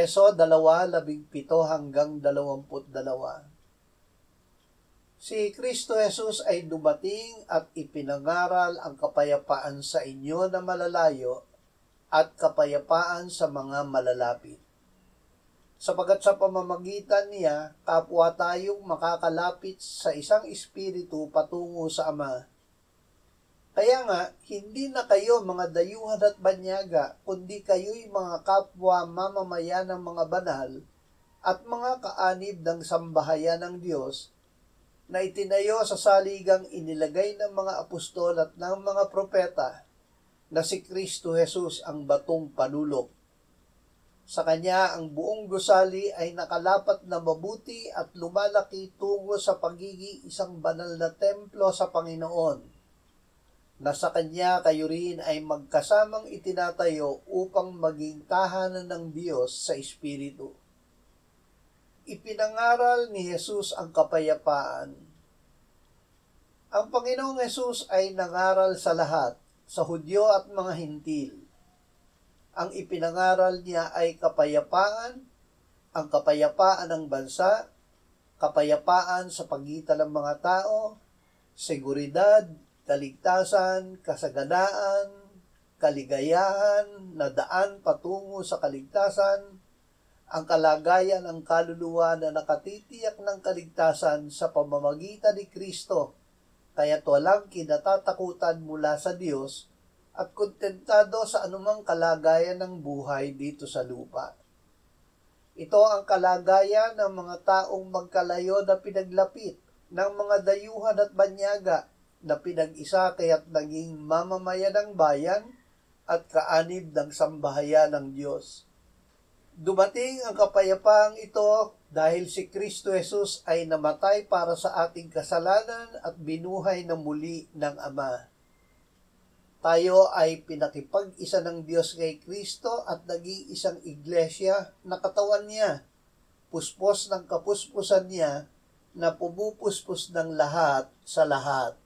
Efeso 2:17-22. Si Kristo Jesus ay dumating at ipinangaral ang kapayapaan sa inyo na malalayo at kapayapaan sa mga malalapit. Sapagat sa pamamagitan niya, kapwa tayong makakalapit sa isang espiritu patungo sa Ama. Kaya nga, hindi na kayo mga dayuhan at banyaga, kundi kayo'y mga kapwa mamamayan ng mga banal at mga kaanib ng sambahayan ng Diyos, na itinayo sa saligang inilagay ng mga apostol at ng mga propeta, na si Kristo Jesus ang batong panulok. Sa Kanya ang buong gusali ay nakalapat na mabuti at lumalaki tungo sa pagiging isang banal na templo sa Panginoon, na sa Kanya kayo rin ay magkasamang itinatayo upang maging tahanan ng Diyos sa Espiritu. Ipinangaral ni Jesus ang kapayapaan. Ang Panginoong Jesus ay nangaral sa lahat, sa Hudyo at mga Hintil. Ang ipinangaral niya ay kapayapaan, ang kapayapaan ng bansa, kapayapaan sa pagitan ng mga tao, seguridad, kaligtasan, kasaganaan, kaligayahan na daan patungo sa kaligtasan, ang kalagayan ng kaluluwa na nakatitiyak ng kaligtasan sa pamamagitan ni Kristo, kaya't walang kinatatakutan mula sa Diyos at kontentado sa anumang kalagayan ng buhay dito sa lupa. Ito ang kalagayan ng mga taong magkalayo na pinaglapit ng mga dayuhan at banyaga na pinag-isa kaya't naging mamamayan ng bayan at kaanib ng sambahayan ng Diyos. Dumating ang kapayapaang ito dahil si Kristo Jesus ay namatay para sa ating kasalanan at binuhay na muli ng Ama. Tayo ay pinakipag-isa ng Diyos kay Kristo at naging isang iglesia na katawan niya, puspos ng kapuspusan niya na pumupuspos ng lahat sa lahat.